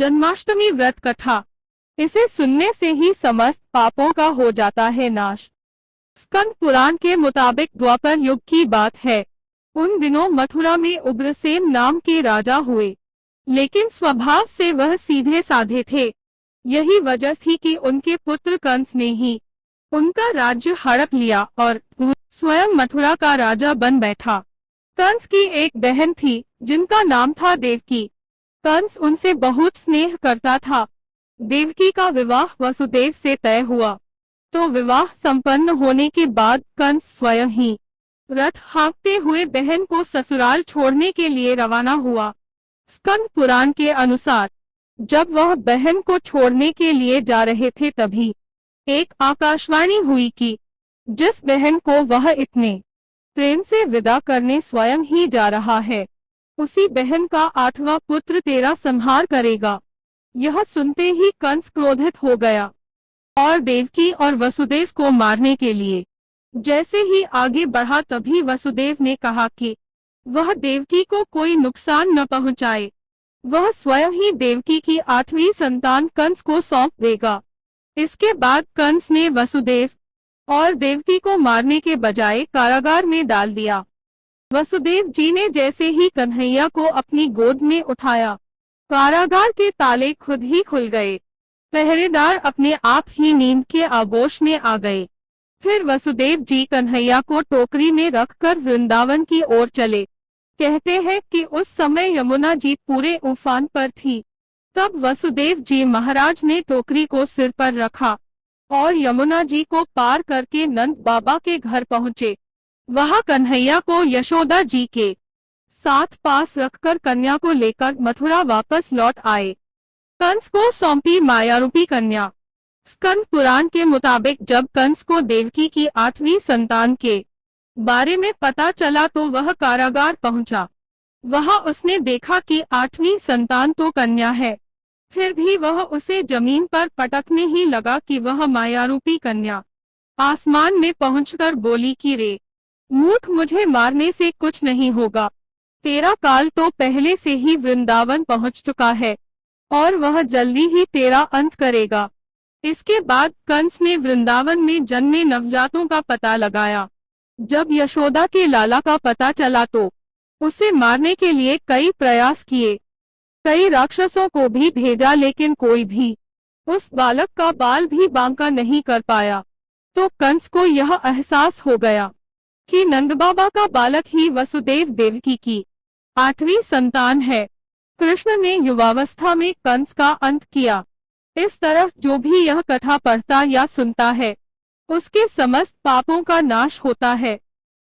जन्माष्टमी व्रत कथा। इसे सुनने से ही समस्त पापों का हो जाता है नाश। स्कंद पुराण के मुताबिक द्वापर युग की बात है। उन दिनों मथुरा में उग्रसेन नाम के राजा हुए, लेकिन स्वभाव से वह सीधे साधे थे। यही वजह थी कि उनके पुत्र कंस ने ही उनका राज्य हड़प लिया और स्वयं मथुरा का राजा बन बैठा। कंस की एक बहन थी जिनका नाम था देवकी। कंस उनसे बहुत स्नेह करता था। देवकी का विवाह वसुदेव से तय हुआ, तो विवाह संपन्न होने के बाद कंस स्वयं ही रथ हाँकते हुए बहन को ससुराल छोड़ने के लिए रवाना हुआ। स्कंद पुराण के अनुसार जब वह बहन को छोड़ने के लिए जा रहे थे तभी एक आकाशवाणी हुई कि जिस बहन को वह इतने प्रेम से विदा करने स्वयं ही जा रहा है, उसी बहन का 8वां पुत्र तेरा संहार करेगा। यह सुनते ही कंस क्रोधित हो गया और देवकी और वसुदेव को मारने के लिए जैसे ही आगे बढ़ा तभी वसुदेव ने कहा कि वह देवकी को कोई नुकसान न पहुंचाए। वह स्वयं ही देवकी की 8वीं संतान कंस को सौंप देगा। इसके बाद कंस ने वसुदेव और देवकी को मारने के बजाय कारागार में डाल दिया। वसुदेव जी ने जैसे ही कन्हैया को अपनी गोद में उठाया, कारागार के ताले खुद ही खुल गए। पहरेदार अपने आप ही नींद के आगोश में आ गए। फिर वसुदेव जी कन्हैया को टोकरी में रखकर वृंदावन की ओर चले। कहते हैं कि उस समय यमुना जी पूरे उफान पर थी। तब वसुदेव जी महाराज ने टोकरी को सिर पर रखा और यमुना जी को पार करके नंद बाबा के घर पहुँचे। वहां कन्हैया को यशोदा जी के साथ पास रखकर कन्या को लेकर मथुरा वापस लौट आए। कंस को सौंपी मायारूपी कन्या। स्कंद पुराण के मुताबिक जब कंस को देवकी की 8वीं संतान के बारे में पता चला तो वह कारागार पहुंचा। वहां उसने देखा कि 8वीं संतान तो कन्या है, फिर भी वह उसे जमीन पर पटकने ही लगा कि वह मायारूपी कन्या आसमान में पहुंचकर बोली कि रे मूर्ख, मुझे मारने से कुछ नहीं होगा। तेरा काल तो पहले से ही वृंदावन पहुंच चुका है और वह जल्दी ही तेरा अंत करेगा। इसके बाद कंस ने वृंदावन में जन्मे नवजातों का पता लगाया। जब यशोदा के लाला का पता चला तो उसे मारने के लिए कई प्रयास किए। कई राक्षसों को भी भेजा, लेकिन कोई भी उस बालक का बाल भी बांका नहीं कर पाया। तो कंस को यह एहसास हो गया कि नंदबाबा का बालक ही वसुदेव देवकी की 8वीं संतान है। कृष्ण ने युवावस्था में कंस का अंत किया। इस तरह जो भी यह कथा पढ़ता या सुनता है, उसके समस्त पापों का नाश होता है।